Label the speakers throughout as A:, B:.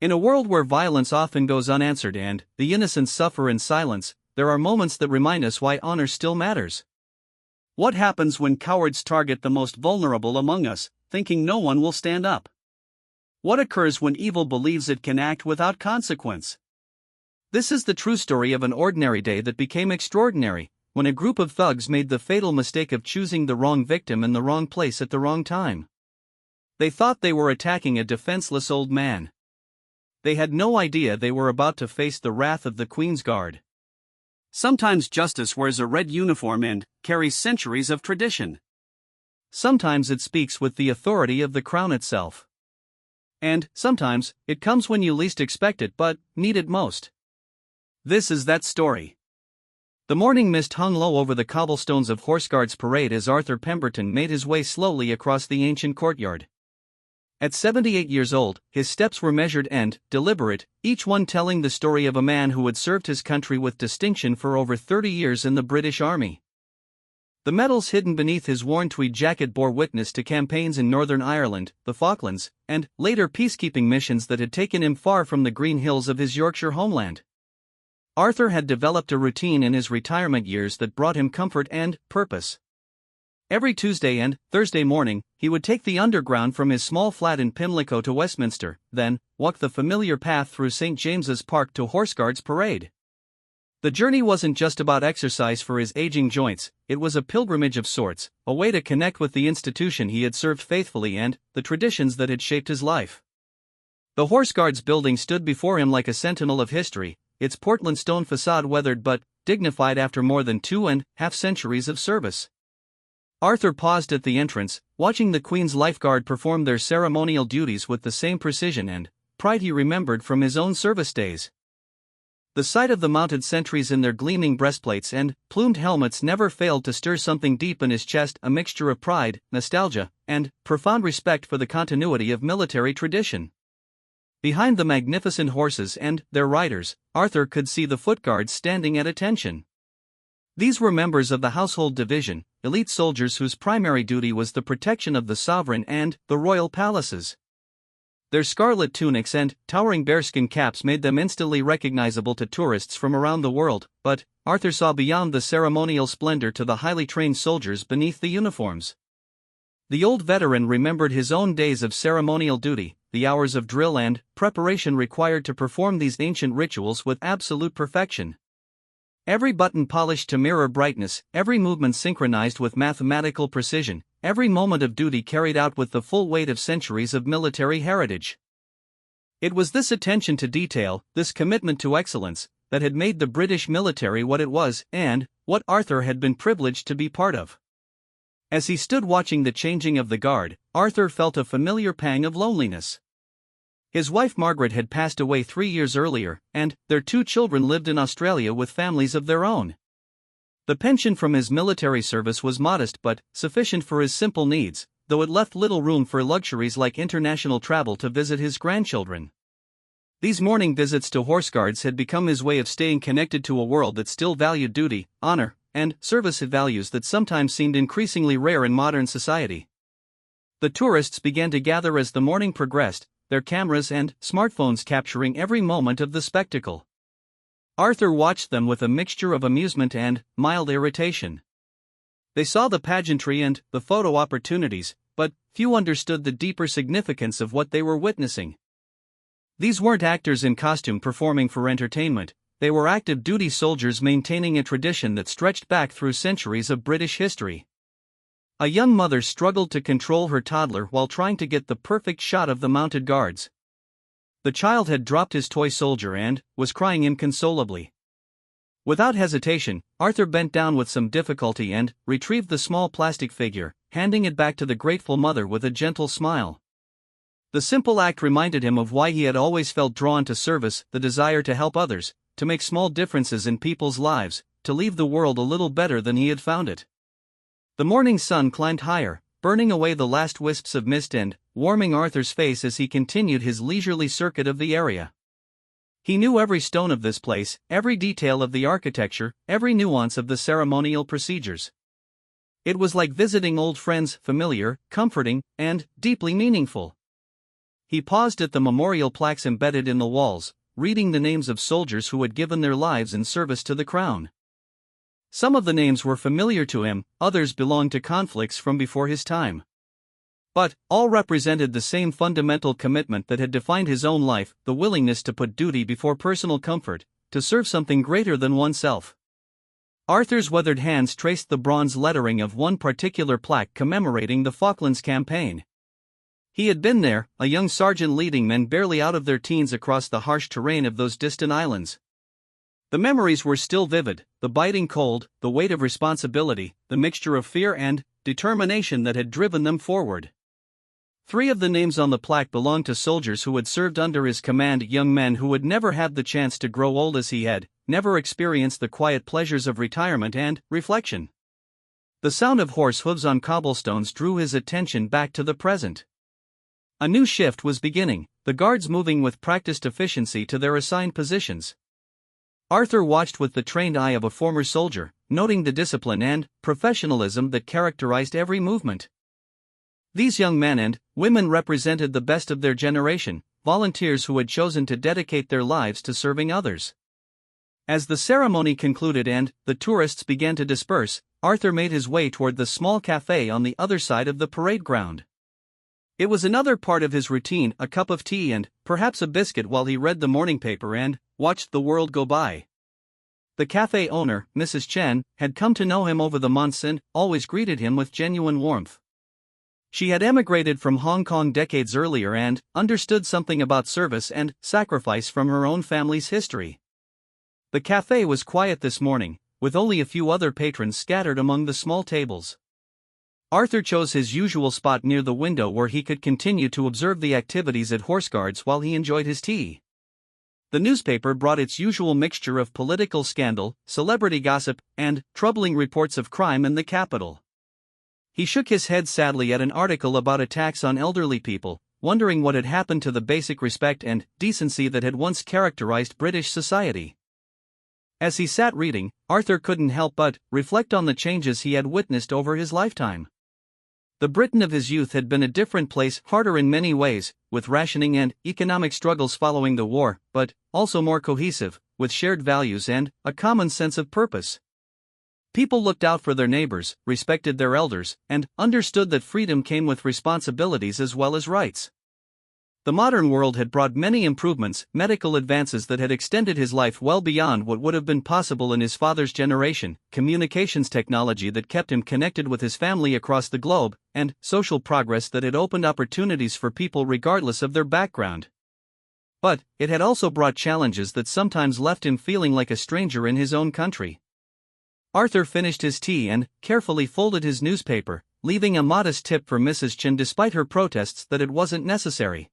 A: In a world where violence often goes unanswered and the innocent suffer in silence, there are moments that remind us why honor still matters. What happens when cowards target the most vulnerable among us, thinking no one will stand up? What occurs when evil believes it can act without consequence? This is the true story of an ordinary day that became extraordinary, when a group of thugs made the fatal mistake of choosing the wrong victim in the wrong place at the wrong time. They thought they were attacking a defenseless old man. They had no idea they were about to face the wrath of the Queen's Guard. Sometimes justice wears a red uniform and carries centuries of tradition. Sometimes it speaks with the authority of the crown itself. And sometimes it comes when you least expect it but need it most. This is that story. The morning mist hung low over the cobblestones of Horse Guards Parade as Arthur Pemberton made his way slowly across the ancient courtyard. At 78 years old, his steps were measured and deliberate, each one telling the story of a man who had served his country with distinction for over 30 years in the British Army. The medals hidden beneath his worn tweed jacket bore witness to campaigns in Northern Ireland, the Falklands, and later peacekeeping missions that had taken him far from the green hills of his Yorkshire homeland. Arthur had developed a routine in his retirement years that brought him comfort and purpose. Every Tuesday and Thursday morning, he would take the Underground from his small flat in Pimlico to Westminster, then walk the familiar path through St. James's Park to Horse Guards Parade. The journey wasn't just about exercise for his aging joints, it was a pilgrimage of sorts, a way to connect with the institution he had served faithfully and the traditions that had shaped his life. The Horse Guards building stood before him like a sentinel of history, its Portland stone facade weathered but dignified after more than 2.5 centuries of service. Arthur paused at the entrance, watching the Queen's lifeguard perform their ceremonial duties with the same precision and pride he remembered from his own service days. The sight of the mounted sentries in their gleaming breastplates and plumed helmets never failed to stir something deep in his chest, a mixture of pride, nostalgia, and profound respect for the continuity of military tradition. Behind the magnificent horses and their riders, Arthur could see the foot guards standing at attention. These were members of the Household Division, elite soldiers whose primary duty was the protection of the sovereign and the royal palaces. Their scarlet tunics and towering bearskin caps made them instantly recognizable to tourists from around the world, but Arthur saw beyond the ceremonial splendor to the highly trained soldiers beneath the uniforms. The old veteran remembered his own days of ceremonial duty, the hours of drill and preparation required to perform these ancient rituals with absolute perfection. Every button polished to mirror brightness, every movement synchronized with mathematical precision, every moment of duty carried out with the full weight of centuries of military heritage. It was this attention to detail, this commitment to excellence, that had made the British military what it was and what Arthur had been privileged to be part of. As he stood watching the changing of the guard, Arthur felt a familiar pang of loneliness. His wife Margaret had passed away 3 years earlier, and their 2 children lived in Australia with families of their own. The pension from his military service was modest but sufficient for his simple needs, though it left little room for luxuries like international travel to visit his grandchildren. These morning visits to Horse Guards had become his way of staying connected to a world that still valued duty, honor, and service values that sometimes seemed increasingly rare in modern society. The tourists began to gather as the morning progressed, their cameras and smartphones capturing every moment of the spectacle. Arthur watched them with a mixture of amusement and mild irritation. They saw the pageantry and the photo opportunities, but few understood the deeper significance of what they were witnessing. These weren't actors in costume performing for entertainment, they were active duty soldiers maintaining a tradition that stretched back through centuries of British history. A young mother struggled to control her toddler while trying to get the perfect shot of the mounted guards. The child had dropped his toy soldier and was crying inconsolably. Without hesitation, Arthur bent down with some difficulty and retrieved the small plastic figure, handing it back to the grateful mother with a gentle smile. The simple act reminded him of why he had always felt drawn to service, the desire to help others, to make small differences in people's lives, to leave the world a little better than he had found it. The morning sun climbed higher, burning away the last wisps of mist and warming Arthur's face as he continued his leisurely circuit of the area. He knew every stone of this place, every detail of the architecture, every nuance of the ceremonial procedures. It was like visiting old friends, familiar, comforting, and deeply meaningful. He paused at the memorial plaques embedded in the walls, reading the names of soldiers who had given their lives in service to the crown. Some of the names were familiar to him, others belonged to conflicts from before his time. But all represented the same fundamental commitment that had defined his own life, the willingness to put duty before personal comfort, to serve something greater than oneself. Arthur's weathered hands traced the bronze lettering of one particular plaque commemorating the Falklands campaign. He had been there, a young sergeant leading men barely out of their teens across the harsh terrain of those distant islands. The memories were still vivid, the biting cold, the weight of responsibility, the mixture of fear and determination that had driven them forward. 3 of the names on the plaque belonged to soldiers who had served under his command, young men who would never have the chance to grow old as he had, never experienced the quiet pleasures of retirement and reflection. The sound of horse hooves on cobblestones drew his attention back to the present. A new shift was beginning, the guards moving with practiced efficiency to their assigned positions. Arthur watched with the trained eye of a former soldier, noting the discipline and professionalism that characterized every movement. These young men and women represented the best of their generation, volunteers who had chosen to dedicate their lives to serving others. As the ceremony concluded and the tourists began to disperse, Arthur made his way toward the small cafe on the other side of the parade ground. It was another part of his routine, a cup of tea and perhaps a biscuit while he read the morning paper and watched the world go by. The cafe owner, Mrs. Chen, had come to know him over the months and always greeted him with genuine warmth. She had emigrated from Hong Kong decades earlier and understood something about service and sacrifice from her own family's history. The cafe was quiet this morning, with only a few other patrons scattered among the small tables. Arthur chose his usual spot near the window where he could continue to observe the activities at Horse Guards while he enjoyed his tea. The newspaper brought its usual mixture of political scandal, celebrity gossip, and troubling reports of crime in the capital. He shook his head sadly at an article about attacks on elderly people, wondering what had happened to the basic respect and decency that had once characterized British society. As he sat reading, Arthur couldn't help but reflect on the changes he had witnessed over his lifetime. The Britain of his youth had been a different place, harder in many ways, with rationing and economic struggles following the war, but also more cohesive, with shared values and a common sense of purpose. People looked out for their neighbors, respected their elders, and understood that freedom came with responsibilities as well as rights. The modern world had brought many improvements, medical advances that had extended his life well beyond what would have been possible in his father's generation, communications technology that kept him connected with his family across the globe, and social progress that had opened opportunities for people regardless of their background. But it had also brought challenges that sometimes left him feeling like a stranger in his own country. Arthur finished his tea and carefully folded his newspaper, leaving a modest tip for Mrs. Chen despite her protests that it wasn't necessary.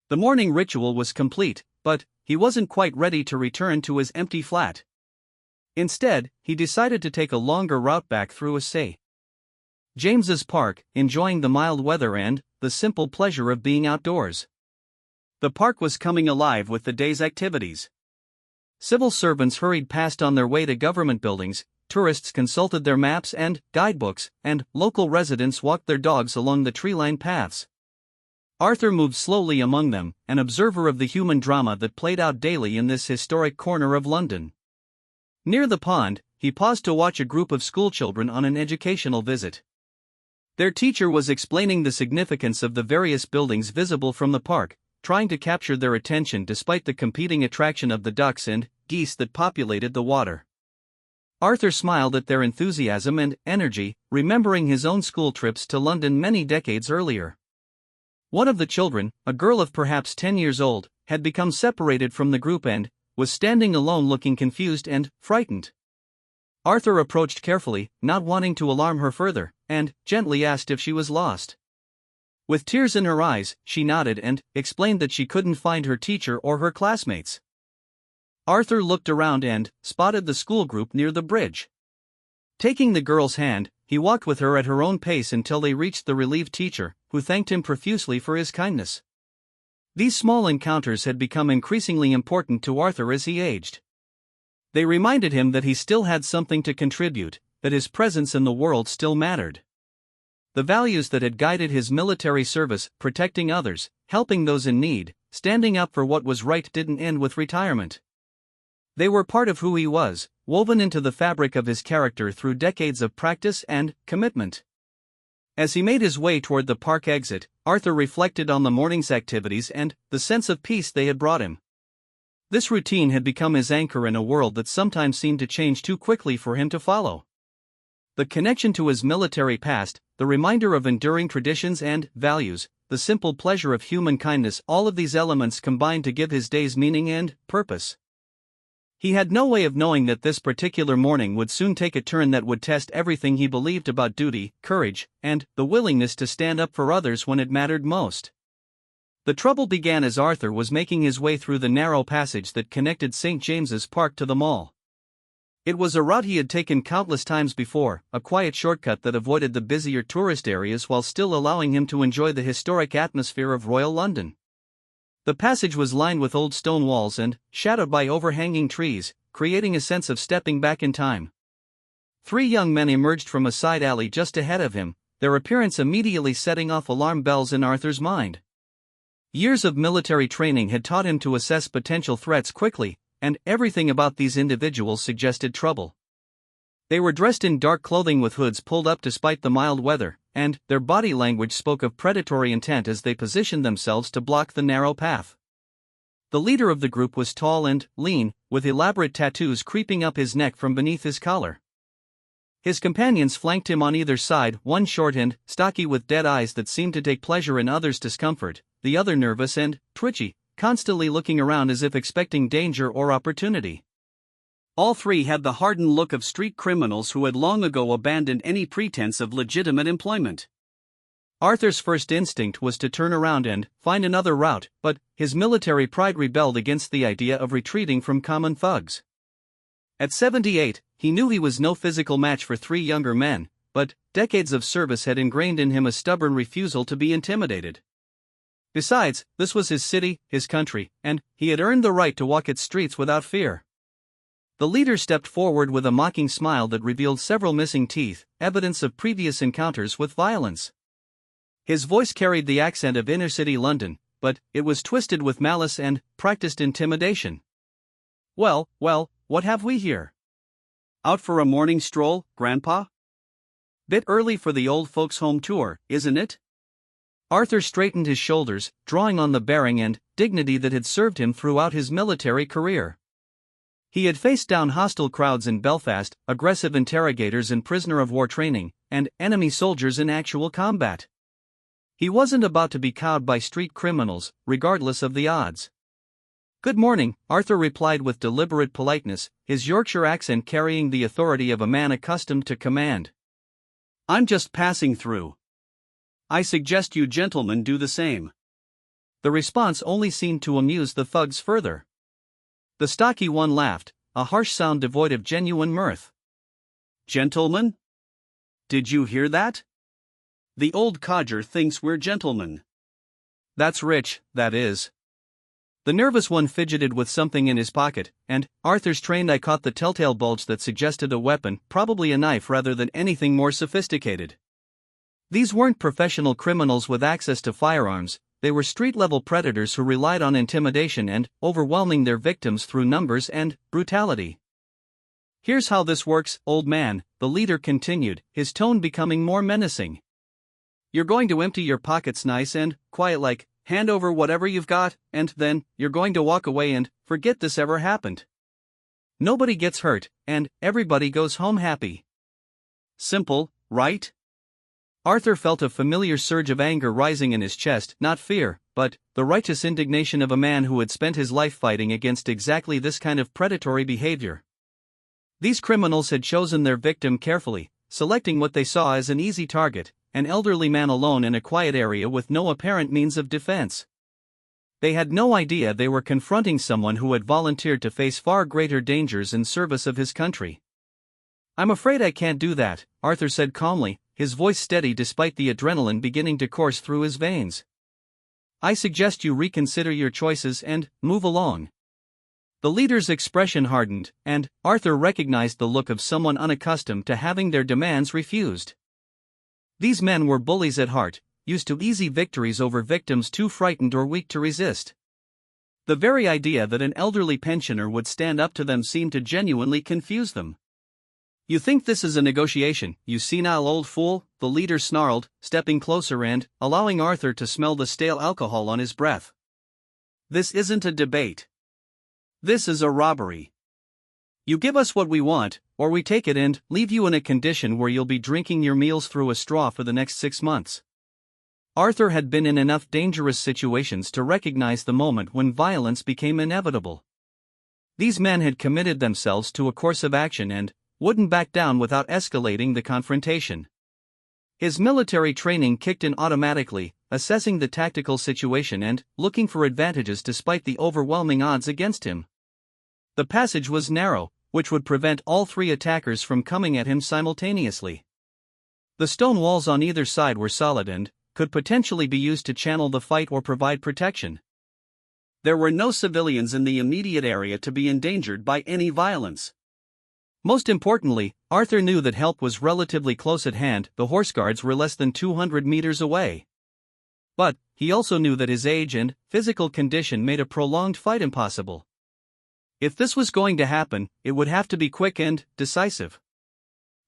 A: The morning ritual was complete, but he wasn't quite ready to return to his empty flat. Instead, he decided to take a longer route back through a St. James's Park, enjoying the mild weather and the simple pleasure of being outdoors. The park was coming alive with the day's activities. Civil servants hurried past on their way to government buildings, tourists consulted their maps and guidebooks, and local residents walked their dogs along the tree-lined paths. Arthur moved slowly among them, an observer of the human drama that played out daily in this historic corner of London. Near the pond, he paused to watch a group of schoolchildren on an educational visit. Their teacher was explaining the significance of the various buildings visible from the park, trying to capture their attention despite the competing attraction of the ducks and geese that populated the water. Arthur smiled at their enthusiasm and energy, remembering his own school trips to London many decades earlier. One of the children, a girl of perhaps 10 years old, had become separated from the group and was standing alone looking confused and frightened. Arthur approached carefully, not wanting to alarm her further, and gently asked if she was lost. With tears in her eyes, she nodded and explained that she couldn't find her teacher or her classmates. Arthur looked around and spotted the school group near the bridge. Taking the girl's hand, he walked with her at her own pace until they reached the relieved teacher, who thanked him profusely for his kindness. These small encounters had become increasingly important to Arthur as he aged. They reminded him that he still had something to contribute, that his presence in the world still mattered. The values that had guided his military service, protecting others, helping those in need, standing up for what was right, didn't end with retirement. They were part of who he was, woven into the fabric of his character through decades of practice and commitment. As he made his way toward the park exit, Arthur reflected on the morning's activities and the sense of peace they had brought him. This routine had become his anchor in a world that sometimes seemed to change too quickly for him to follow. The connection to his military past, the reminder of enduring traditions and values, the simple pleasure of human kindness, all of these elements combined to give his days meaning and purpose. He had no way of knowing that this particular morning would soon take a turn that would test everything he believed about duty, courage, and the willingness to stand up for others when it mattered most. The trouble began as Arthur was making his way through the narrow passage that connected St. James's Park to the mall. It was a route he had taken countless times before, a quiet shortcut that avoided the busier tourist areas while still allowing him to enjoy the historic atmosphere of Royal London. The passage was lined with old stone walls and shadowed by overhanging trees, creating a sense of stepping back in time. 3 young men emerged from a side alley just ahead of him, their appearance immediately setting off alarm bells in Arthur's mind. Years of military training had taught him to assess potential threats quickly, and everything about these individuals suggested trouble. They were dressed in dark clothing with hoods pulled up despite the mild weather, and their body language spoke of predatory intent as they positioned themselves to block the narrow path. The leader of the group was tall and lean, with elaborate tattoos creeping up his neck from beneath his collar. His companions flanked him on either side, one short and stocky with dead eyes that seemed to take pleasure in others' discomfort, the other nervous and twitchy, constantly looking around as if expecting danger or opportunity. All 3 had the hardened look of street criminals who had long ago abandoned any pretense of legitimate employment. Arthur's first instinct was to turn around and find another route, but his military pride rebelled against the idea of retreating from common thugs. At 78, he knew he was no physical match for 3 younger men, but decades of service had ingrained in him a stubborn refusal to be intimidated. Besides, this was his city, his country, and he had earned the right to walk its streets without fear. The leader stepped forward with a mocking smile that revealed several missing teeth, evidence of previous encounters with violence. His voice carried the accent of inner-city London, but it was twisted with malice and practiced intimidation. Well, what have we here? Out for a morning stroll, Grandpa? Bit early for the old folks' home tour, isn't it? Arthur straightened his shoulders, drawing on the bearing and dignity that had served him throughout his military career. He had faced down hostile crowds in Belfast, aggressive interrogators in prisoner-of-war training, and enemy soldiers in actual combat. He wasn't about to be cowed by street criminals, regardless of the odds. "Good morning," Arthur replied with deliberate politeness, his Yorkshire accent carrying the authority of a man accustomed to command. "I'm just passing through. I suggest you gentlemen do the same." The response only seemed to amuse the thugs further. The stocky one laughed, a harsh sound devoid of genuine mirth. "Gentlemen? Did you hear that? The old codger thinks we're gentlemen. That's rich, that is." The nervous one fidgeted with something in his pocket, and Arthur's trained eye caught the telltale bulge that suggested a weapon, probably a knife rather than anything more sophisticated. These weren't professional criminals with access to firearms, they were street-level predators who relied on intimidation and overwhelming their victims through numbers and brutality. "Here's how this works, old man," the leader continued, his tone becoming more menacing. "You're going to empty your pockets nice and quiet like, hand over whatever you've got, and then you're going to walk away and forget this ever happened. Nobody gets hurt, and everybody goes home happy. Simple, right?" Arthur felt a familiar surge of anger rising in his chest, not fear, but the righteous indignation of a man who had spent his life fighting against exactly this kind of predatory behavior. These criminals had chosen their victim carefully, selecting what they saw as an easy target, an elderly man alone in a quiet area with no apparent means of defense. They had no idea they were confronting someone who had volunteered to face far greater dangers in service of his country. "I'm afraid I can't do that," Arthur said calmly, his voice steady despite the adrenaline beginning to course through his veins. "I suggest you reconsider your choices and move along." The leader's expression hardened, and Arthur recognized the look of someone unaccustomed to having their demands refused. These men were bullies at heart, used to easy victories over victims too frightened or weak to resist. The very idea that an elderly pensioner would stand up to them seemed to genuinely confuse them. "You think this is a negotiation, you senile old fool?" the leader snarled, stepping closer and allowing Arthur to smell the stale alcohol on his breath. "This isn't a debate. This is a robbery. You give us what we want, or we take it and leave you in a condition where you'll be drinking your meals through a straw for the next 6 months." Arthur had been in enough dangerous situations to recognize the moment when violence became inevitable. These men had committed themselves to a course of action and wouldn't back down without escalating the confrontation. His military training kicked in automatically, assessing the tactical situation and looking for advantages despite the overwhelming odds against him. The passage was narrow, which would prevent all 3 attackers from coming at him simultaneously. The stone walls on either side were solid and could potentially be used to channel the fight or provide protection. There were no civilians in the immediate area to be endangered by any violence. Most importantly, Arthur knew that help was relatively close at hand. The horse guards were less than 200 meters away. But he also knew that his age and physical condition made a prolonged fight impossible. If this was going to happen, it would have to be quick and decisive.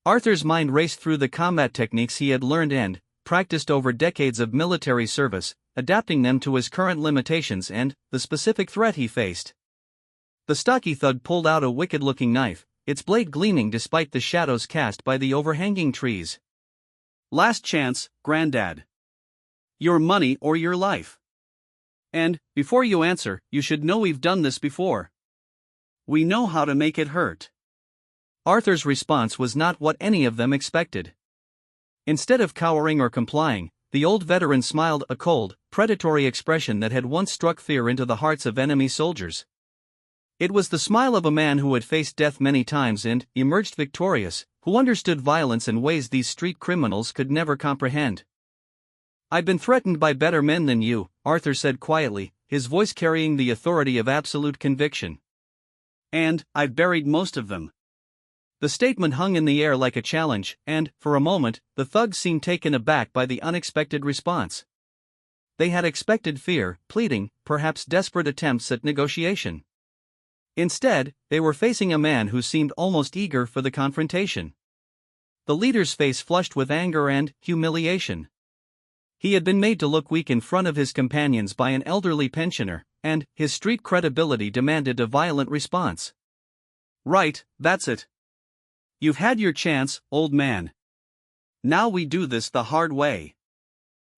A: Arthur's mind raced through the combat techniques he had learned and practiced over decades of military service, adapting them to his current limitations and the specific threat he faced. The stocky thug pulled out a wicked-looking knife, its blade gleaming despite the shadows cast by the overhanging trees. "Last chance, Granddad. Your money or your life. And, before you answer, you should know we've done this before. We know how to make it hurt." Arthur's response was not what any of them expected. Instead of cowering or complying, the old veteran smiled, a cold, predatory expression that had once struck fear into the hearts of enemy soldiers. It was the smile of a man who had faced death many times and emerged victorious, who understood violence in ways these street criminals could never comprehend. "I've been threatened by better men than you," Arthur said quietly, his voice carrying the authority of absolute conviction. "And I've buried most of them." The statement hung in the air like a challenge, and, for a moment, the thugs seemed taken aback by the unexpected response. They had expected fear, pleading, perhaps desperate attempts at negotiation. Instead, they were facing a man who seemed almost eager for the confrontation. The leader's face flushed with anger and humiliation. He had been made to look weak in front of his companions by an elderly pensioner, and his street credibility demanded a violent response. "Right, that's it. You've had your chance, old man. Now we do this the hard way."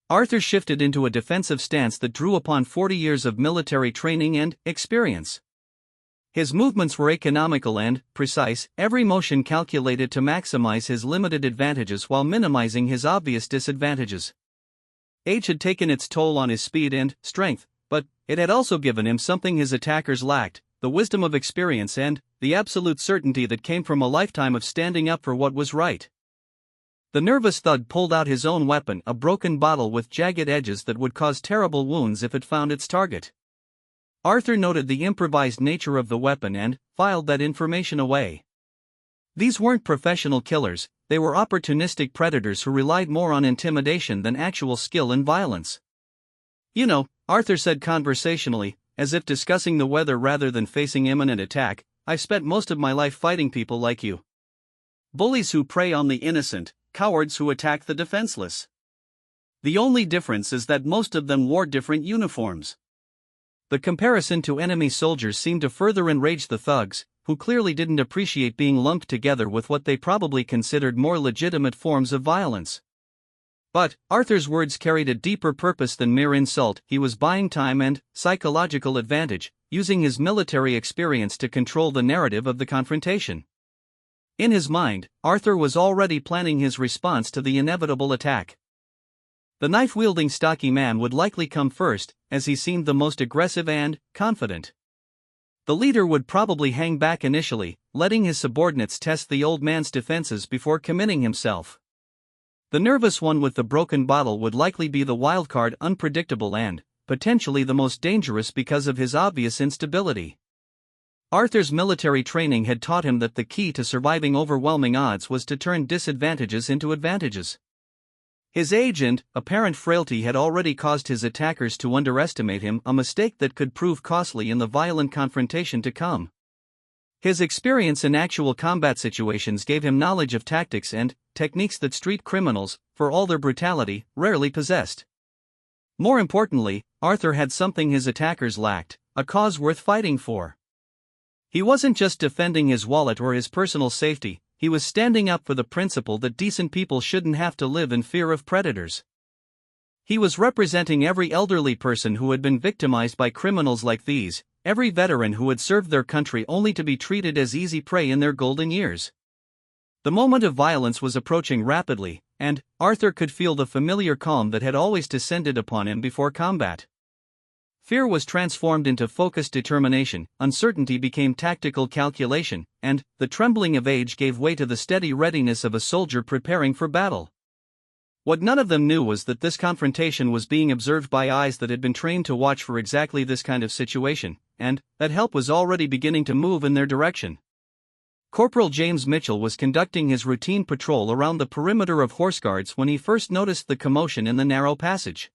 A: Arthur shifted into a defensive stance that drew upon 40 years of military training and experience. His movements were economical and precise, every motion calculated to maximize his limited advantages while minimizing his obvious disadvantages. Age had taken its toll on his speed and strength, but it had also given him something his attackers lacked: the wisdom of experience and the absolute certainty that came from a lifetime of standing up for what was right. The nervous thug pulled out his own weapon, a broken bottle with jagged edges that would cause terrible wounds if it found its target. Arthur noted the improvised nature of the weapon and filed that information away. These weren't professional killers, they were opportunistic predators who relied more on intimidation than actual skill in violence. "You know," Arthur said conversationally, as if discussing the weather rather than facing imminent attack, "I've spent most of my life fighting people like you. Bullies who prey on the innocent, cowards who attack the defenseless. The only difference is that most of them wore different uniforms." The comparison to enemy soldiers seemed to further enrage the thugs, who clearly didn't appreciate being lumped together with what they probably considered more legitimate forms of violence. But Arthur's words carried a deeper purpose than mere insult. He was buying time and psychological advantage, using his military experience to control the narrative of the confrontation. In his mind, Arthur was already planning his response to the inevitable attack. The knife-wielding stocky man would likely come first, as he seemed the most aggressive and confident. The leader would probably hang back initially, letting his subordinates test the old man's defenses before committing himself. The nervous one with the broken bottle would likely be the wildcard, unpredictable and potentially the most dangerous because of his obvious instability. Arthur's military training had taught him that the key to surviving overwhelming odds was to turn disadvantages into advantages. His age and apparent frailty had already caused his attackers to underestimate him, a mistake that could prove costly in the violent confrontation to come. His experience in actual combat situations gave him knowledge of tactics and techniques that street criminals, for all their brutality, rarely possessed. More importantly, Arthur had something his attackers lacked: a cause worth fighting for. He wasn't just defending his wallet or his personal safety, he was standing up for the principle that decent people shouldn't have to live in fear of predators. He was representing every elderly person who had been victimized by criminals like these, every veteran who had served their country only to be treated as easy prey in their golden years. The moment of violence was approaching rapidly, and Arthur could feel the familiar calm that had always descended upon him before combat. Fear was transformed into focused determination, uncertainty became tactical calculation, and the trembling of age gave way to the steady readiness of a soldier preparing for battle. What none of them knew was that this confrontation was being observed by eyes that had been trained to watch for exactly this kind of situation, and that help was already beginning to move in their direction. Corporal James Mitchell was conducting his routine patrol around the perimeter of Horse Guards when he first noticed the commotion in the narrow passage.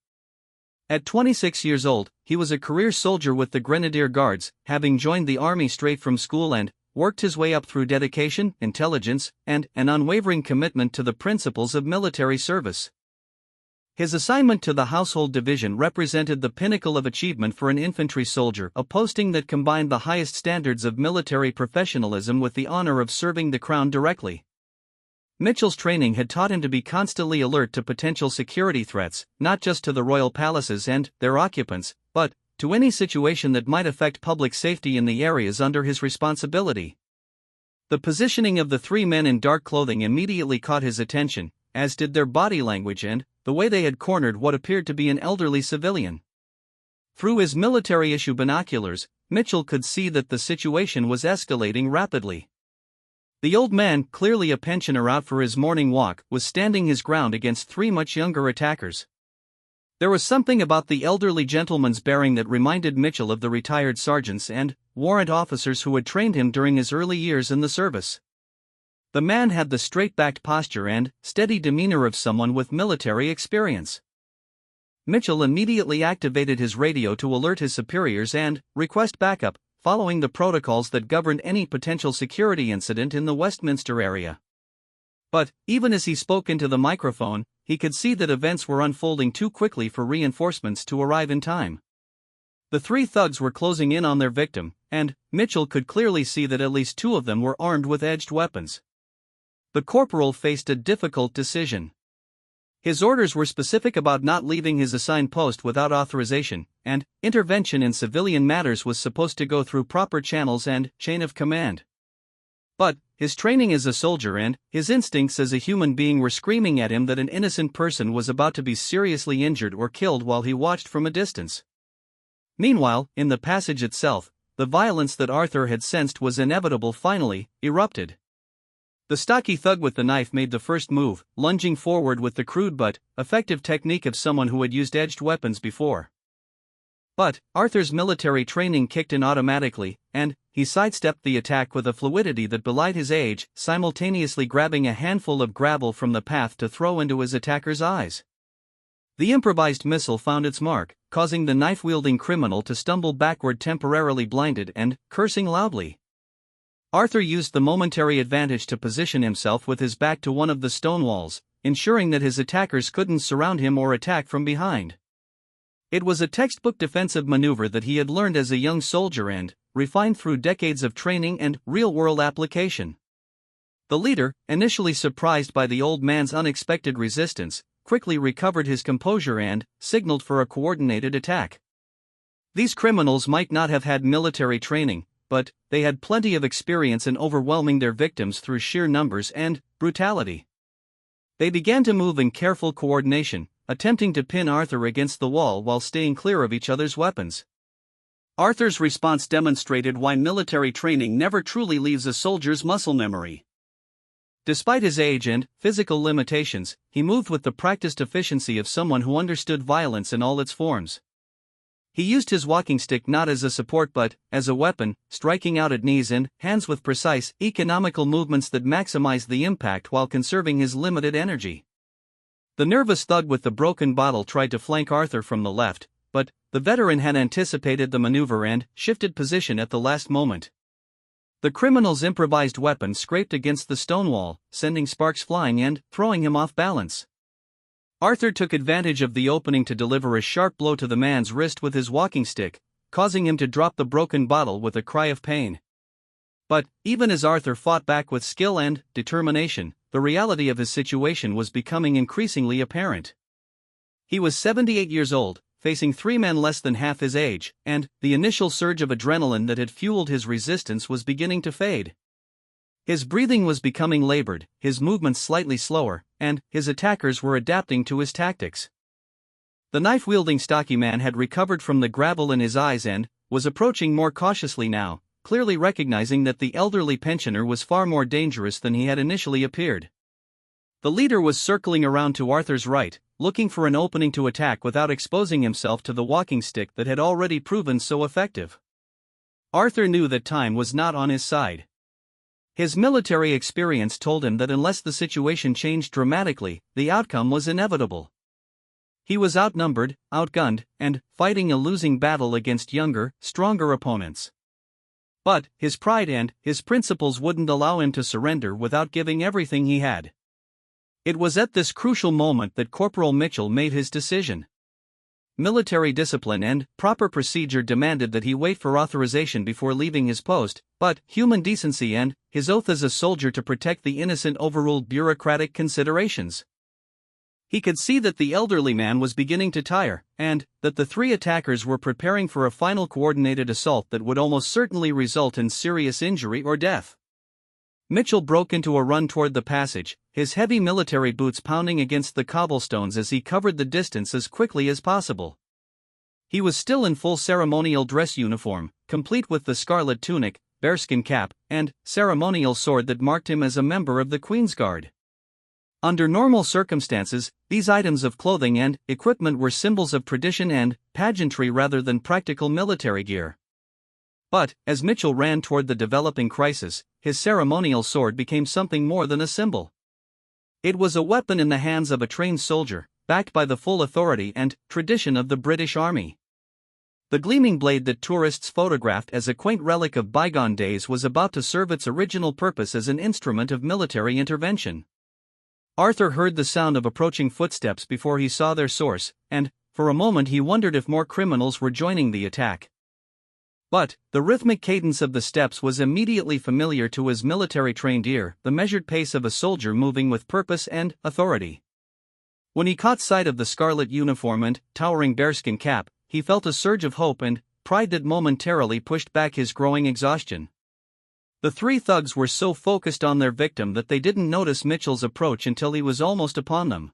A: At 26 years old, he was a career soldier with the Grenadier Guards, having joined the army straight from school and worked his way up through dedication, intelligence, and an unwavering commitment to the principles of military service. His assignment to the Household Division represented the pinnacle of achievement for an infantry soldier, a posting that combined the highest standards of military professionalism with the honor of serving the Crown directly. Mitchell's training had taught him to be constantly alert to potential security threats, not just to the royal palaces and their occupants, but to any situation that might affect public safety in the areas under his responsibility. The positioning of the three men in dark clothing immediately caught his attention, as did their body language and the way they had cornered what appeared to be an elderly civilian. Through his military-issue binoculars, Mitchell could see that the situation was escalating rapidly. The old man, clearly a pensioner out for his morning walk, was standing his ground against three much younger attackers. There was something about the elderly gentleman's bearing that reminded Mitchell of the retired sergeants and warrant officers who had trained him during his early years in the service. The man had the straight-backed posture and steady demeanor of someone with military experience. Mitchell immediately activated his radio to alert his superiors and request backup, following the protocols that governed any potential security incident in the Westminster area. But, even as he spoke into the microphone, he could see that events were unfolding too quickly for reinforcements to arrive in time. The three thugs were closing in on their victim, and Mitchell could clearly see that at least two of them were armed with edged weapons. The corporal faced a difficult decision. His orders were specific about not leaving his assigned post without authorization, and intervention in civilian matters was supposed to go through proper channels and chain of command. But his training as a soldier and his instincts as a human being were screaming at him that an innocent person was about to be seriously injured or killed while he watched from a distance. Meanwhile, in the passage itself, the violence that Arthur had sensed was inevitable finally erupted. The stocky thug with the knife made the first move, lunging forward with the crude but effective technique of someone who had used edged weapons before. But Arthur's military training kicked in automatically, and he sidestepped the attack with a fluidity that belied his age, simultaneously grabbing a handful of gravel from the path to throw into his attacker's eyes. The improvised missile found its mark, causing the knife-wielding criminal to stumble backward, temporarily blinded and cursing loudly. Arthur used the momentary advantage to position himself with his back to one of the stone walls, ensuring that his attackers couldn't surround him or attack from behind. It was a textbook defensive maneuver that he had learned as a young soldier and refined through decades of training and real-world application. The leader, initially surprised by the old man's unexpected resistance, quickly recovered his composure and signaled for a coordinated attack. These criminals might not have had military training, but they had plenty of experience in overwhelming their victims through sheer numbers and brutality. They began to move in careful coordination, attempting to pin Arthur against the wall while staying clear of each other's weapons. Arthur's response demonstrated why military training never truly leaves a soldier's muscle memory. Despite his age and physical limitations, he moved with the practiced efficiency of someone who understood violence in all its forms. He used his walking stick not as a support but as a weapon, striking out at knees and hands with precise, economical movements that maximized the impact while conserving his limited energy. The nervous thug with the broken bottle tried to flank Arthur from the left, but the veteran had anticipated the maneuver and shifted position at the last moment. The criminal's improvised weapon scraped against the stone wall, sending sparks flying and throwing him off balance. Arthur took advantage of the opening to deliver a sharp blow to the man's wrist with his walking stick, causing him to drop the broken bottle with a cry of pain. But, even as Arthur fought back with skill and determination, the reality of his situation was becoming increasingly apparent. He was 78 years old, facing 3 men less than half his age, and the initial surge of adrenaline that had fueled his resistance was beginning to fade. His breathing was becoming labored, his movements slightly slower, and his attackers were adapting to his tactics. The knife-wielding stocky man had recovered from the gravel in his eyes and was approaching more cautiously now, clearly recognizing that the elderly pensioner was far more dangerous than he had initially appeared. The leader was circling around to Arthur's right, looking for an opening to attack without exposing himself to the walking stick that had already proven so effective. Arthur knew that time was not on his side. His military experience told him that unless the situation changed dramatically, the outcome was inevitable. He was outnumbered, outgunned, and fighting a losing battle against younger, stronger opponents. But his pride and his principles wouldn't allow him to surrender without giving everything he had. It was at this crucial moment that Corporal Mitchell made his decision. Military discipline and proper procedure demanded that he wait for authorization before leaving his post, but human decency and his oath as a soldier to protect the innocent overruled bureaucratic considerations. He could see that the elderly man was beginning to tire, and that the 3 attackers were preparing for a final coordinated assault that would almost certainly result in serious injury or death. Mitchell broke into a run toward the passage, his heavy military boots pounding against the cobblestones as he covered the distance as quickly as possible. He was still in full ceremonial dress uniform, complete with the scarlet tunic, bearskin cap, and ceremonial sword that marked him as a member of the Queen's Guard. Under normal circumstances, these items of clothing and equipment were symbols of tradition and pageantry rather than practical military gear. But, as Mitchell ran toward the developing crisis, his ceremonial sword became something more than a symbol. It was a weapon in the hands of a trained soldier, backed by the full authority and tradition of the British Army. The gleaming blade that tourists photographed as a quaint relic of bygone days was about to serve its original purpose as an instrument of military intervention. Arthur heard the sound of approaching footsteps before he saw their source, and, for a moment he wondered if more criminals were joining the attack. But, the rhythmic cadence of the steps was immediately familiar to his military-trained ear, the measured pace of a soldier moving with purpose and authority. When he caught sight of the scarlet uniform and towering bearskin cap, he felt a surge of hope and pride that momentarily pushed back his growing exhaustion. The 3 thugs were so focused on their victim that they didn't notice Mitchell's approach until he was almost upon them.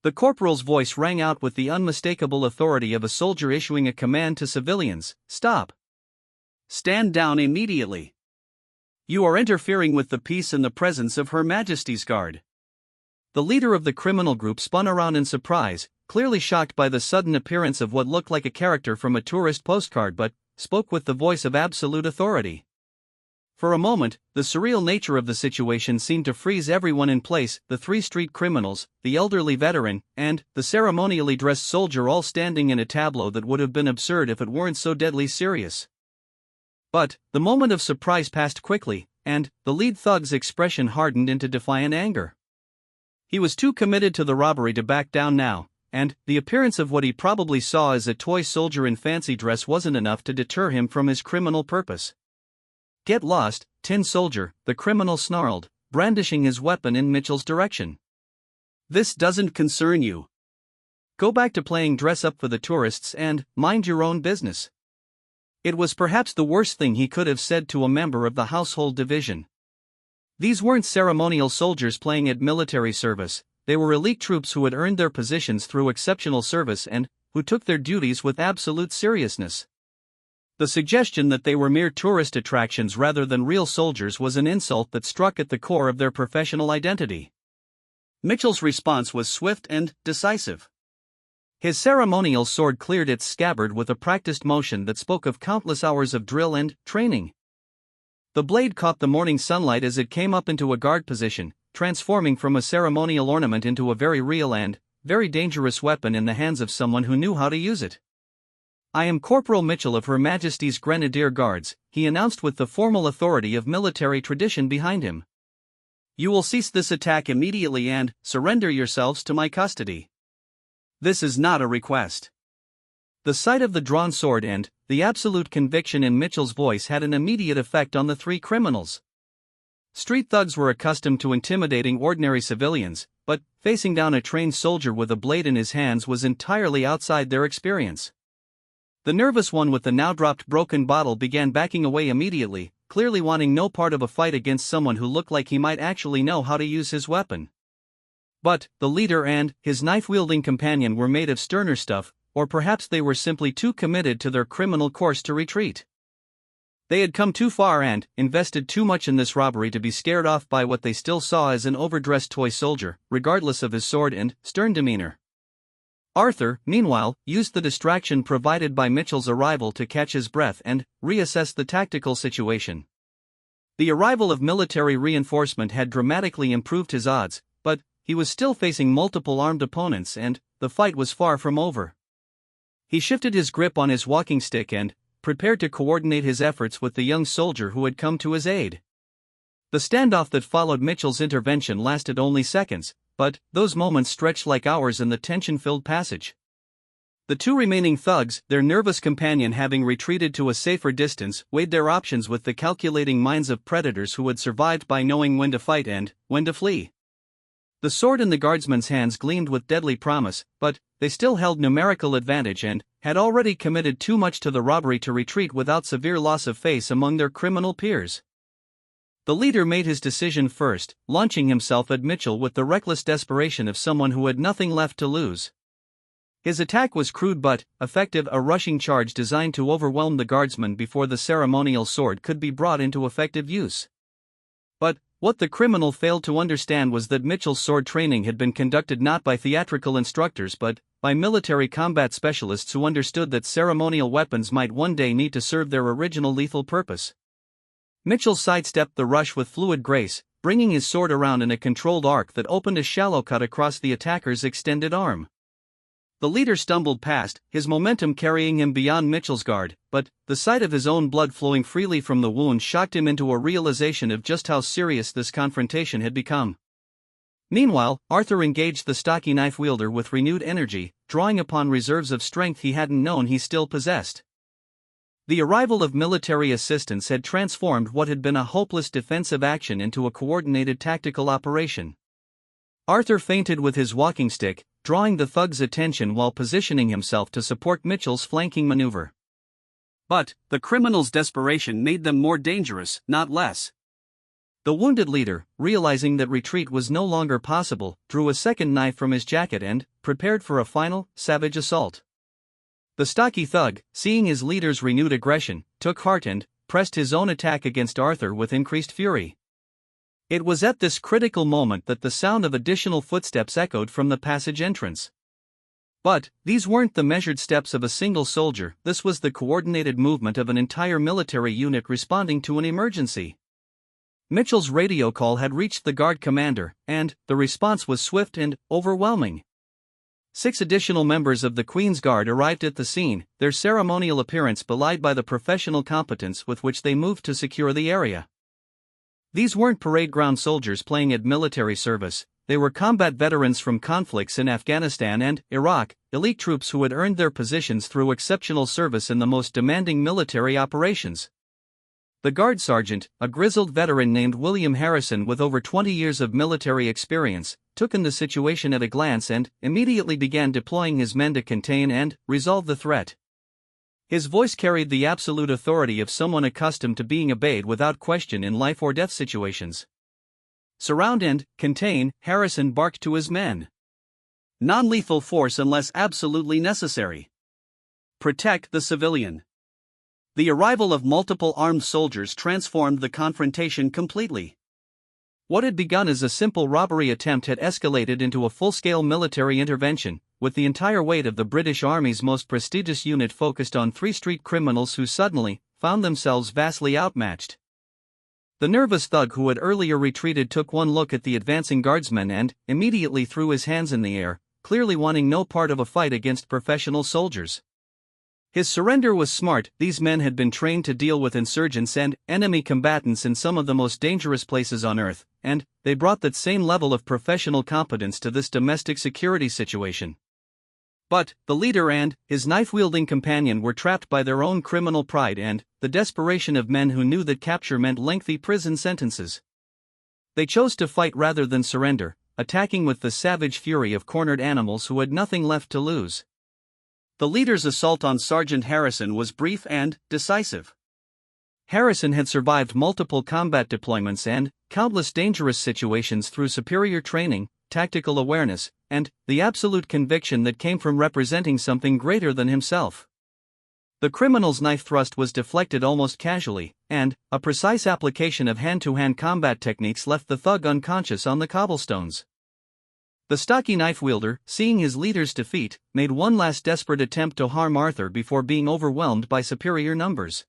A: The corporal's voice rang out with the unmistakable authority of a soldier issuing a command to civilians: "Stop! Stand down immediately! You are interfering with the peace in the presence of Her Majesty's Guard." The leader of the criminal group spun around in surprise, clearly shocked by the sudden appearance of what looked like a character from a tourist postcard, but spoke with the voice of absolute authority. For a moment, the surreal nature of the situation seemed to freeze everyone in place, the 3 street criminals, the elderly veteran, and the ceremonially dressed soldier all standing in a tableau that would have been absurd if it weren't so deadly serious. But, the moment of surprise passed quickly, and the lead thug's expression hardened into defiant anger. He was too committed to the robbery to back down now, and the appearance of what he probably saw as a toy soldier in fancy dress wasn't enough to deter him from his criminal purpose. "Get lost, tin soldier," the criminal snarled, brandishing his weapon in Mitchell's direction. "This doesn't concern you. Go back to playing dress-up for the tourists and mind your own business." It was perhaps the worst thing he could have said to a member of the household division. These weren't ceremonial soldiers playing at military service, they were elite troops who had earned their positions through exceptional service and who took their duties with absolute seriousness. The suggestion that they were mere tourist attractions rather than real soldiers was an insult that struck at the core of their professional identity. Mitchell's response was swift and decisive. His ceremonial sword cleared its scabbard with a practiced motion that spoke of countless hours of drill and training. The blade caught the morning sunlight as it came up into a guard position, transforming from a ceremonial ornament into a very real and very dangerous weapon in the hands of someone who knew how to use it. "I am Corporal Mitchell of Her Majesty's Grenadier Guards," he announced with the formal authority of military tradition behind him. "You will cease this attack immediately and surrender yourselves to my custody. This is not a request." The sight of the drawn sword and the absolute conviction in Mitchell's voice had an immediate effect on the three criminals. Street thugs were accustomed to intimidating ordinary civilians, but facing down a trained soldier with a blade in his hands was entirely outside their experience. The nervous one with the now dropped broken bottle began backing away immediately, clearly wanting no part of a fight against someone who looked like he might actually know how to use his weapon. But the leader and his knife-wielding companion were made of sterner stuff, or perhaps they were simply too committed to their criminal course to retreat. They had come too far and invested too much in this robbery to be scared off by what they still saw as an overdressed toy soldier, regardless of his sword and stern demeanor. Arthur, meanwhile, used the distraction provided by Mitchell's arrival to catch his breath and reassess the tactical situation. The arrival of military reinforcement had dramatically improved his odds, but he was still facing multiple armed opponents and the fight was far from over. He shifted his grip on his walking stick and prepared to coordinate his efforts with the young soldier who had come to his aid. The standoff that followed Mitchell's intervention lasted only seconds, but those moments stretched like hours in the tension-filled passage. The two remaining thugs, their nervous companion having retreated to a safer distance, weighed their options with the calculating minds of predators who had survived by knowing when to fight and when to flee. The sword in the guardsman's hands gleamed with deadly promise, but they still held numerical advantage and had already committed too much to the robbery to retreat without severe loss of face among their criminal peers. The leader made his decision first, launching himself at Mitchell with the reckless desperation of someone who had nothing left to lose. His attack was crude but effective, a rushing charge designed to overwhelm the guardsman before the ceremonial sword could be brought into effective use. But what the criminal failed to understand was that Mitchell's sword training had been conducted not by theatrical instructors but by military combat specialists who understood that ceremonial weapons might one day need to serve their original lethal purpose. Mitchell sidestepped the rush with fluid grace, bringing his sword around in a controlled arc that opened a shallow cut across the attacker's extended arm. The leader stumbled past, his momentum carrying him beyond Mitchell's guard, but the sight of his own blood flowing freely from the wound shocked him into a realization of just how serious this confrontation had become. Meanwhile, Arthur engaged the stocky knife wielder with renewed energy, drawing upon reserves of strength he hadn't known he still possessed. The arrival of military assistance had transformed what had been a hopeless defensive action into a coordinated tactical operation. Arthur feinted with his walking stick, drawing the thug's attention while positioning himself to support Mitchell's flanking maneuver. But the criminals' desperation made them more dangerous, not less. The wounded leader, realizing that retreat was no longer possible, drew a second knife from his jacket and prepared for a final, savage assault. The stocky thug, seeing his leader's renewed aggression, took heart and pressed his own attack against Arthur with increased fury. It was at this critical moment that the sound of additional footsteps echoed from the passage entrance. But these weren't the measured steps of a single soldier, this was the coordinated movement of an entire military unit responding to an emergency. Mitchell's radio call had reached the guard commander, and the response was swift and overwhelming. 6 additional members of the Queen's Guard arrived at the scene, their ceremonial appearance belied by the professional competence with which they moved to secure the area. These weren't parade ground soldiers playing at military service, they were combat veterans from conflicts in Afghanistan and Iraq, elite troops who had earned their positions through exceptional service in the most demanding military operations. The guard sergeant, a grizzled veteran named William Harrison with over 20 years of military experience, took in the situation at a glance and immediately began deploying his men to contain and resolve the threat. His voice carried the absolute authority of someone accustomed to being obeyed without question in life or death situations. Surround and contain, Harrison barked to his men. Non-lethal force unless absolutely necessary. Protect the civilian. The arrival of multiple armed soldiers transformed the confrontation completely. What had begun as a simple robbery attempt had escalated into a full-scale military intervention, with the entire weight of the British Army's most prestigious unit focused on 3 street criminals who suddenly found themselves vastly outmatched. The nervous thug who had earlier retreated took one look at the advancing guardsmen and immediately threw his hands in the air, clearly wanting no part of a fight against professional soldiers. His surrender was smart. These men had been trained to deal with insurgents and enemy combatants in some of the most dangerous places on earth, and they brought that same level of professional competence to this domestic security situation. But the leader and his knife-wielding companion were trapped by their own criminal pride and the desperation of men who knew that capture meant lengthy prison sentences. They chose to fight rather than surrender, attacking with the savage fury of cornered animals who had nothing left to lose. The leader's assault on Sergeant Harrison was brief and decisive. Harrison had survived multiple combat deployments and countless dangerous situations through superior training, tactical awareness, and the absolute conviction that came from representing something greater than himself. The criminal's knife thrust was deflected almost casually, and a precise application of hand-to-hand combat techniques left the thug unconscious on the cobblestones. The stocky knife wielder, seeing his leader's defeat, made one last desperate attempt to harm Arthur before being overwhelmed by superior numbers.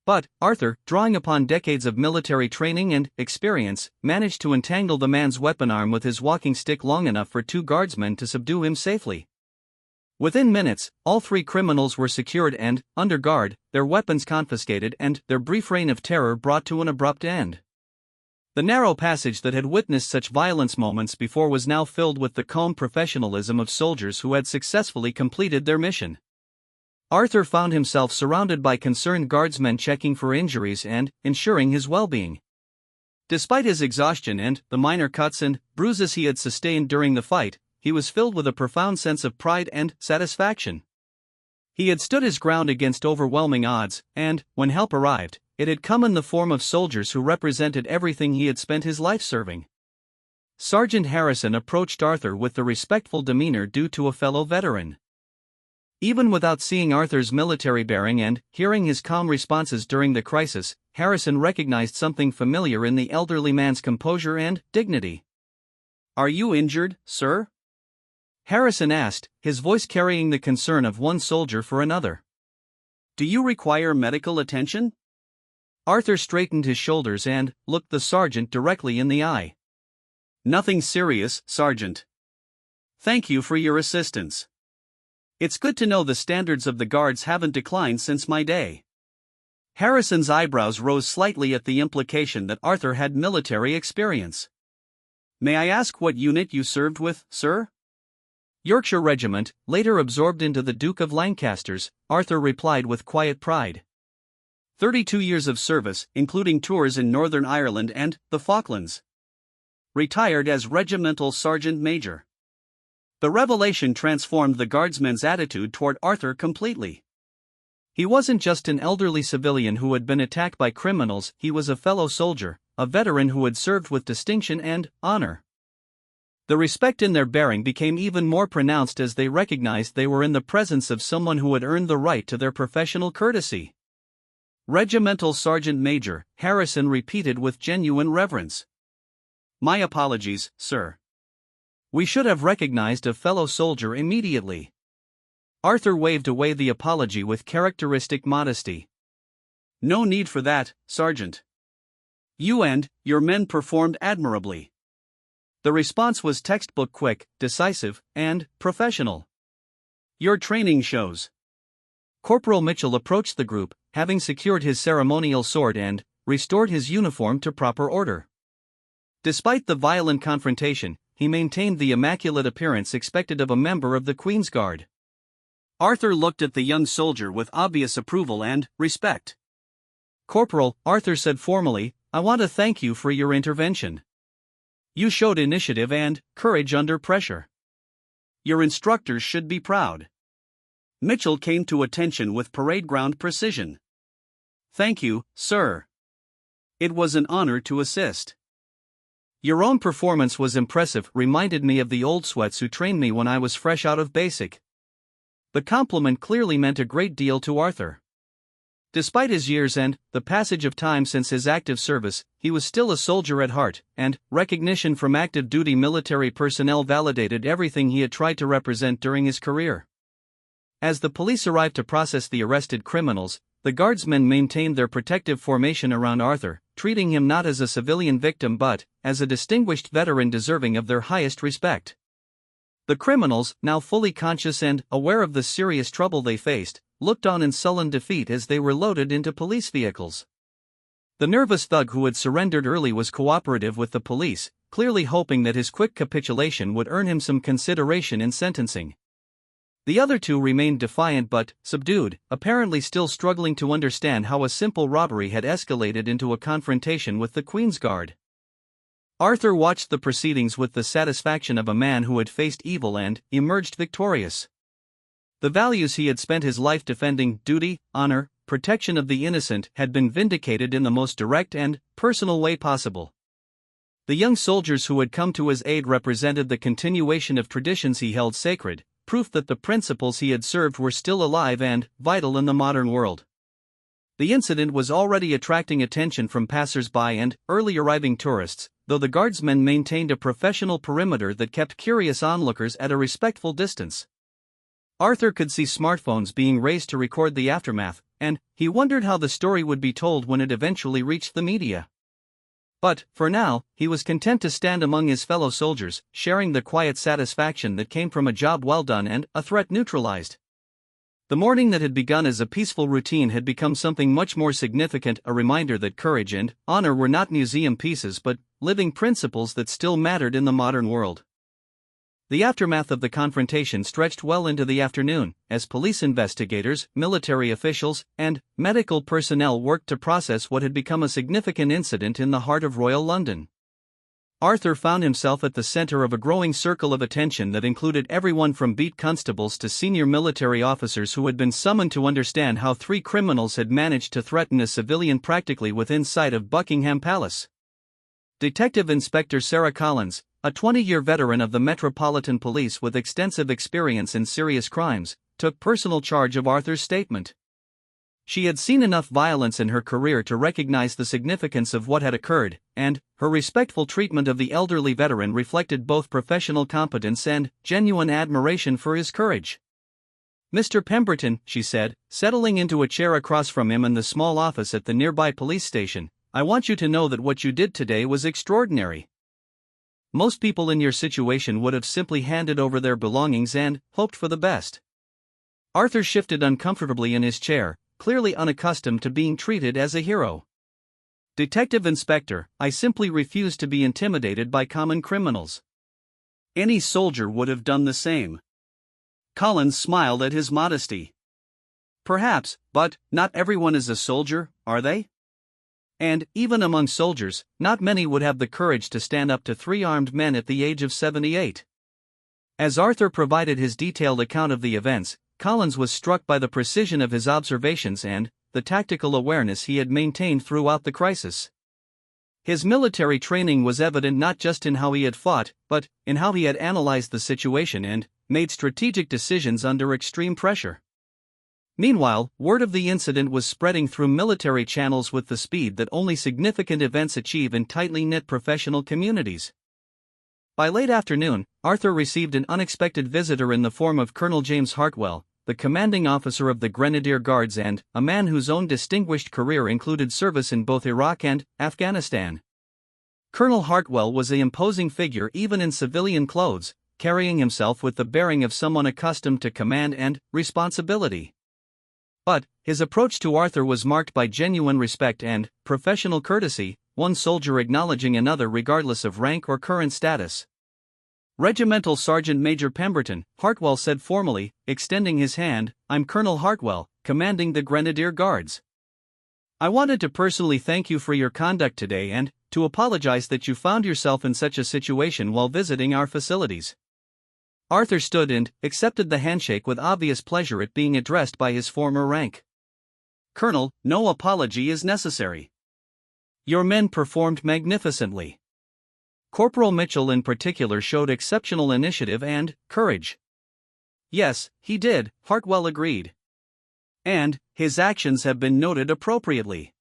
A: But Arthur, drawing upon decades of military training and experience, managed to entangle the man's weapon arm with his walking stick long enough for two guardsmen to subdue him safely. Within minutes, all three criminals were secured and, under guard, their weapons confiscated and their brief reign of terror brought to an abrupt end. The narrow passage that had witnessed such violence moments before was now filled with the calm professionalism of soldiers who had successfully completed their mission. Arthur found himself surrounded by concerned guardsmen checking for injuries and ensuring his well-being. Despite his exhaustion and the minor cuts and bruises he had sustained during the fight, he was filled with a profound sense of pride and satisfaction. He had stood his ground against overwhelming odds, and, when help arrived, it had come in the form of soldiers who represented everything he had spent his life serving. Sergeant Harrison approached Arthur with the respectful demeanor due to a fellow veteran. Even without seeing Arthur's military bearing and hearing his calm responses during the crisis, Harrison recognized something familiar in the elderly man's composure and dignity. "Are you injured, sir?" Harrison asked, his voice carrying the concern of one soldier for another. "Do you require medical attention?" Arthur straightened his shoulders and looked the sergeant directly in the eye. "Nothing serious, Sergeant. Thank you for your assistance. It's good to know the standards of the guards haven't declined since my day." Harrison's eyebrows rose slightly at the implication that Arthur had military experience. "May I ask what unit you served with, sir?" "Yorkshire Regiment, later absorbed into the Duke of Lancaster's," Arthur replied with quiet pride. 32 years of service, including tours in Northern Ireland and the Falklands. Retired as Regimental Sergeant Major. The revelation transformed the guardsman's attitude toward Arthur completely. He wasn't just an elderly civilian who had been attacked by criminals, he was a fellow soldier, a veteran who had served with distinction and honor. The respect in their bearing became even more pronounced as they recognized they were in the presence of someone who had earned the right to their professional courtesy. "Regimental Sergeant Major," Harrison repeated with genuine reverence. "My apologies, sir. We should have recognized a fellow soldier immediately." Arthur waved away the apology with characteristic modesty. "No need for that, Sergeant. You and your men performed admirably." The response was textbook quick, decisive, and professional. "Your training shows." Corporal Mitchell approached the group, having secured his ceremonial sword and restored his uniform to proper order. Despite the violent confrontation, he maintained the immaculate appearance expected of a member of the Queen's Guard. Arthur looked at the young soldier with obvious approval and respect. "Corporal," Arthur said formally, "I want to thank you for your intervention. You showed initiative and courage under pressure. Your instructors should be proud." Mitchell came to attention with parade ground precision. "Thank you, sir. It was an honor to assist." "Your own performance was impressive, reminded me of the old sweats who trained me when I was fresh out of basic." The compliment clearly meant a great deal to Arthur. Despite his years and the passage of time since his active service, he was still a soldier at heart, and recognition from active duty military personnel validated everything he had tried to represent during his career. As the police arrived to process the arrested criminals, the guardsmen maintained their protective formation around Arthur, treating him not as a civilian victim but as a distinguished veteran deserving of their highest respect. The criminals, now fully conscious and aware of the serious trouble they faced, looked on in sullen defeat as they were loaded into police vehicles. The nervous thug who had surrendered early was cooperative with the police, clearly hoping that his quick capitulation would earn him some consideration in sentencing. The other two remained defiant but subdued, apparently still struggling to understand how a simple robbery had escalated into a confrontation with the Queen's Guard. Arthur watched the proceedings with the satisfaction of a man who had faced evil and emerged victorious. The values he had spent his life defending, duty, honor, protection of the innocent, had been vindicated in the most direct and personal way possible. The young soldiers who had come to his aid represented the continuation of traditions he held sacred, proof that the principles he had served were still alive and vital in the modern world. The incident was already attracting attention from passers-by and early arriving tourists, though the guardsmen maintained a professional perimeter that kept curious onlookers at a respectful distance. Arthur could see smartphones being raised to record the aftermath, and he wondered how the story would be told when it eventually reached the media. But, for now, he was content to stand among his fellow soldiers, sharing the quiet satisfaction that came from a job well done and a threat neutralized. The morning that had begun as a peaceful routine had become something much more significant, a reminder that courage and honor were not museum pieces but living principles that still mattered in the modern world. The aftermath of the confrontation stretched well into the afternoon, as police investigators, military officials, and medical personnel worked to process what had become a significant incident in the heart of Royal London. Arthur found himself at the center of a growing circle of attention that included everyone from beat constables to senior military officers who had been summoned to understand how three criminals had managed to threaten a civilian practically within sight of Buckingham Palace. Detective Inspector Sarah Collins, a 20-year veteran of the Metropolitan Police with extensive experience in serious crimes, took personal charge of Arthur's statement. She had seen enough violence in her career to recognize the significance of what had occurred, and her respectful treatment of the elderly veteran reflected both professional competence and genuine admiration for his courage. "Mr. Pemberton," she said, settling into a chair across from him in the small office at the nearby police station, "I want you to know that what you did today was extraordinary. Most people in your situation would have simply handed over their belongings and hoped for the best." Arthur shifted uncomfortably in his chair, clearly unaccustomed to being treated as a hero. "Detective Inspector, I simply refuse to be intimidated by common criminals. Any soldier would have done the same." Collins smiled at his modesty. "Perhaps, but not everyone is a soldier, are they? And, even among soldiers, not many would have the courage to stand up to three armed men at the age of 78. As Arthur provided his detailed account of the events, Collins was struck by the precision of his observations and the tactical awareness he had maintained throughout the crisis. His military training was evident not just in how he had fought, but in how he had analyzed the situation and made strategic decisions under extreme pressure. Meanwhile, word of the incident was spreading through military channels with the speed that only significant events achieve in tightly knit professional communities. By late afternoon, Arthur received an unexpected visitor in the form of Colonel James Hartwell, the commanding officer of the Grenadier Guards and a man whose own distinguished career included service in both Iraq and Afghanistan. Colonel Hartwell was an imposing figure even in civilian clothes, carrying himself with the bearing of someone accustomed to command and responsibility. But his approach to Arthur was marked by genuine respect and professional courtesy, one soldier acknowledging another regardless of rank or current status. "Regimental Sergeant Major Pemberton," Hartwell said formally, extending his hand, "I'm Colonel Hartwell, commanding the Grenadier Guards. I wanted to personally thank you for your conduct today and to apologize that you found yourself in such a situation while visiting our facilities." Arthur stood and accepted the handshake with obvious pleasure at being addressed by his former rank. "Colonel, no apology is necessary. Your men performed magnificently. Corporal Mitchell in particular showed exceptional initiative and courage." "Yes, he did," Hartwell agreed. "And his actions have been noted appropriately.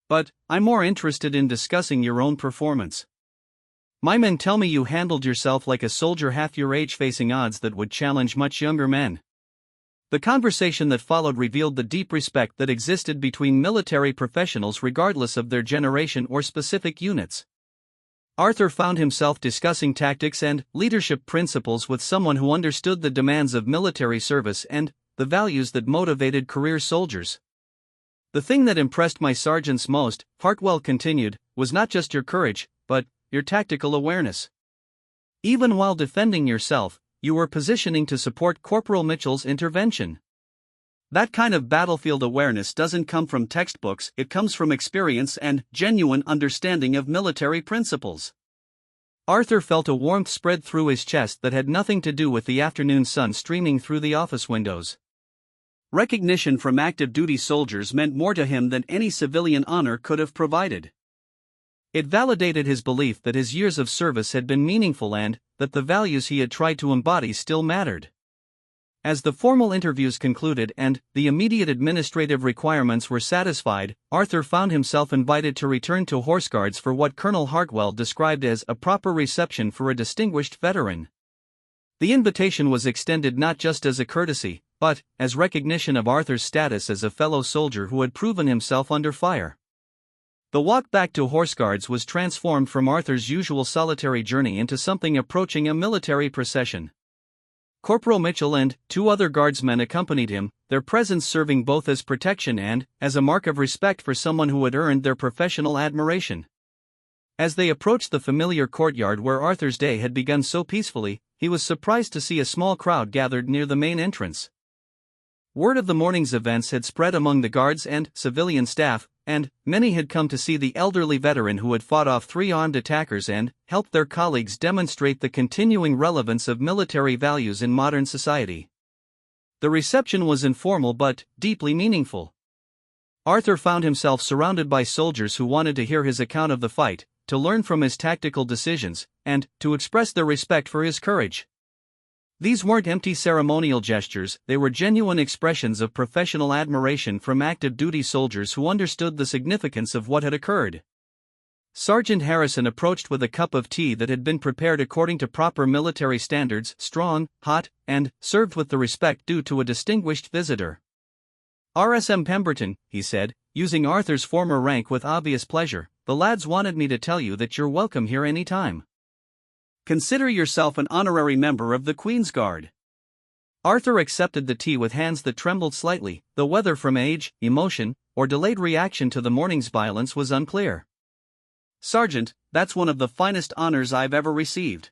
A: But I'm more interested in discussing your own performance. My men tell me you handled yourself like a soldier half your age facing odds that would challenge much younger men." The conversation that followed revealed the deep respect that existed between military professionals regardless of their generation or specific units. Arthur found himself discussing tactics and leadership principles with someone who understood the demands of military service and the values that motivated career soldiers. "The thing that impressed my sergeants most," Hartwell continued, "was not just your courage, but your tactical awareness. Even while defending yourself, you were positioning to support Corporal Mitchell's intervention. That kind of battlefield awareness doesn't come from textbooks, it comes from experience and genuine understanding of military principles." Arthur felt a warmth spread through his chest that had nothing to do with the afternoon sun streaming through the office windows. Recognition from active duty soldiers meant more to him than any civilian honor could have provided. It validated his belief that his years of service had been meaningful and that the values he had tried to embody still mattered. As the formal interviews concluded and the immediate administrative requirements were satisfied, Arthur found himself invited to return to Horse Guards for what Colonel Hartwell described as a proper reception for a distinguished veteran. The invitation was extended not just as a courtesy, but as recognition of Arthur's status as a fellow soldier who had proven himself under fire. The walk back to Horse Guards was transformed from Arthur's usual solitary journey into something approaching a military procession. Corporal Mitchell and 2 other guardsmen accompanied him, their presence serving both as protection and as a mark of respect for someone who had earned their professional admiration. As they approached the familiar courtyard where Arthur's day had begun so peacefully, he was surprised to see a small crowd gathered near the main entrance. Word of the morning's events had spread among the guards and civilian staff, and many had come to see the elderly veteran who had fought off 3 armed attackers and helped their colleagues demonstrate the continuing relevance of military values in modern society. The reception was informal but deeply meaningful. Arthur found himself surrounded by soldiers who wanted to hear his account of the fight, to learn from his tactical decisions, and to express their respect for his courage. These weren't empty ceremonial gestures, they were genuine expressions of professional admiration from active duty soldiers who understood the significance of what had occurred. Sergeant Harrison approached with a cup of tea that had been prepared according to proper military standards, strong, hot, and served with the respect due to a distinguished visitor. "RSM Pemberton," he said, using Arthur's former rank with obvious pleasure, "the lads wanted me to tell you that you're welcome here any time. Consider yourself an honorary member of the Queen's Guard." Arthur accepted the tea with hands that trembled slightly, though whether from age, emotion, or delayed reaction to the morning's violence was unclear. "Sergeant, that's one of the finest honors I've ever received.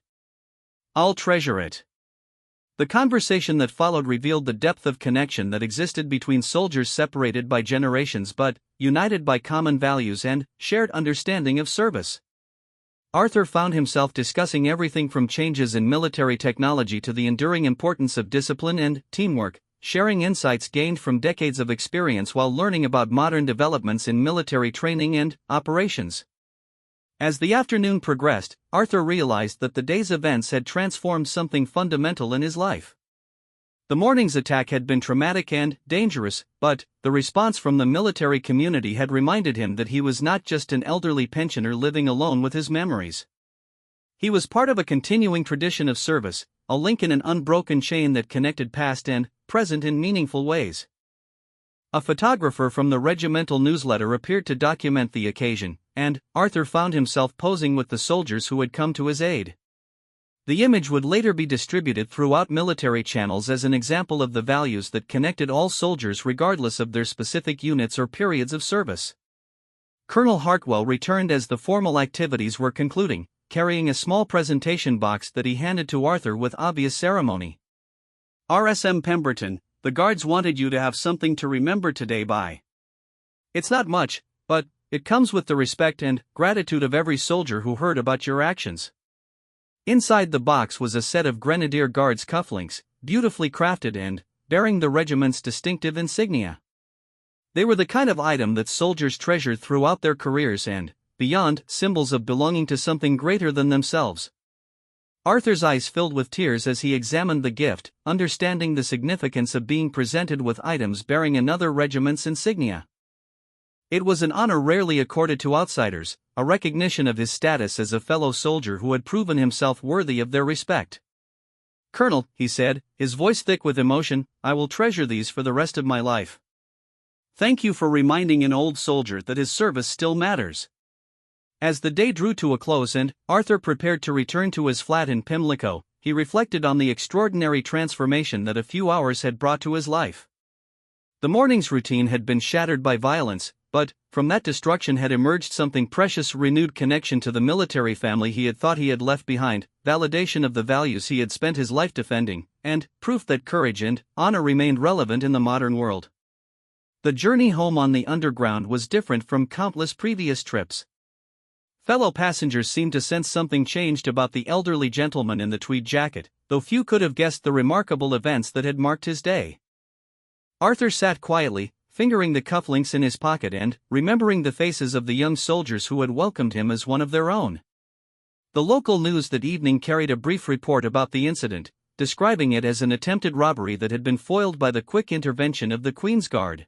A: I'll treasure it." The conversation that followed revealed the depth of connection that existed between soldiers separated by generations but united by common values and shared understanding of service. Arthur found himself discussing everything from changes in military technology to the enduring importance of discipline and teamwork, sharing insights gained from decades of experience while learning about modern developments in military training and operations. As the afternoon progressed, Arthur realized that the day's events had transformed something fundamental in his life. The morning's attack had been traumatic and dangerous, but the response from the military community had reminded him that he was not just an elderly pensioner living alone with his memories. He was part of a continuing tradition of service, a link in an unbroken chain that connected past and present in meaningful ways. A photographer from the regimental newsletter appeared to document the occasion, and Arthur found himself posing with the soldiers who had come to his aid. The image would later be distributed throughout military channels as an example of the values that connected all soldiers regardless of their specific units or periods of service. Colonel Hartwell returned as the formal activities were concluding, carrying a small presentation box that he handed to Arthur with obvious ceremony. "RSM Pemberton, the guards wanted you to have something to remember today by. It's not much, but it comes with the respect and gratitude of every soldier who heard about your actions." Inside the box was a set of Grenadier Guards cufflinks, beautifully crafted and bearing the regiment's distinctive insignia. They were the kind of item that soldiers treasured throughout their careers and, beyond, symbols of belonging to something greater than themselves. Arthur's eyes filled with tears as he examined the gift, understanding the significance of being presented with items bearing another regiment's insignia. It was an honor rarely accorded to outsiders, a recognition of his status as a fellow soldier who had proven himself worthy of their respect. "Colonel," he said, his voice thick with emotion, "I will treasure these for the rest of my life. Thank you for reminding an old soldier that his service still matters." As the day drew to a close and Arthur prepared to return to his flat in Pimlico, he reflected on the extraordinary transformation that a few hours had brought to his life. The morning's routine had been shattered by violence, but from that destruction had emerged something precious: renewed connection to the military family he had thought he had left behind, validation of the values he had spent his life defending, and proof that courage and honor remained relevant in the modern world. The journey home on the Underground was different from countless previous trips. Fellow passengers seemed to sense something changed about the elderly gentleman in the tweed jacket, though few could have guessed the remarkable events that had marked his day. Arthur sat quietly, fingering the cufflinks in his pocket and remembering the faces of the young soldiers who had welcomed him as one of their own. The local news that evening carried a brief report about the incident, describing it as an attempted robbery that had been foiled by the quick intervention of the Queen's Guard.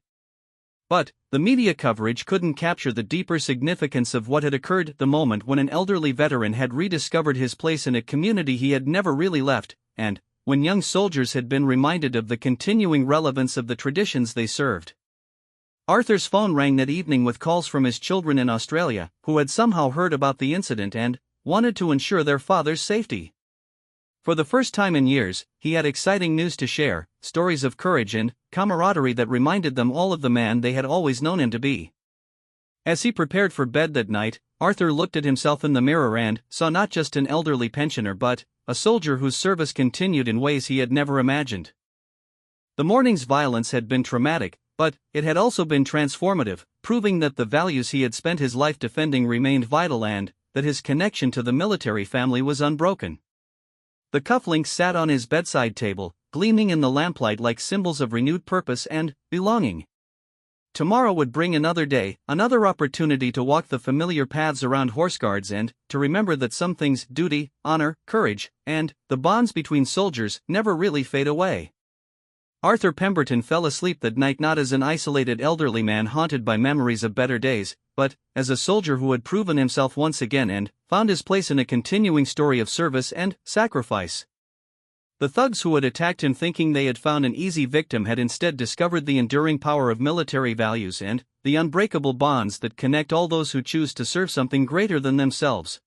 A: But the media coverage couldn't capture the deeper significance of what had occurred, the moment when an elderly veteran had rediscovered his place in a community he had never really left, and when young soldiers had been reminded of the continuing relevance of the traditions they served. Arthur's phone rang that evening with calls from his children in Australia, who had somehow heard about the incident and wanted to ensure their father's safety. For the first time in years, he had exciting news to share, stories of courage and camaraderie that reminded them all of the man they had always known him to be. As he prepared for bed that night, Arthur looked at himself in the mirror and saw not just an elderly pensioner but a soldier whose service continued in ways he had never imagined. The morning's violence had been traumatic, but it had also been transformative, proving that the values he had spent his life defending remained vital and that his connection to the military family was unbroken. The cufflinks sat on his bedside table, gleaming in the lamplight like symbols of renewed purpose and belonging. Tomorrow would bring another day, another opportunity to walk the familiar paths around horse guards and to remember that some things, duty, honor, courage, and the bonds between soldiers, never really fade away. Arthur Pemberton fell asleep that night not as an isolated elderly man haunted by memories of better days, but as a soldier who had proven himself once again and found his place in a continuing story of service and sacrifice. The thugs who had attacked him thinking they had found an easy victim had instead discovered the enduring power of military values and the unbreakable bonds that connect all those who choose to serve something greater than themselves.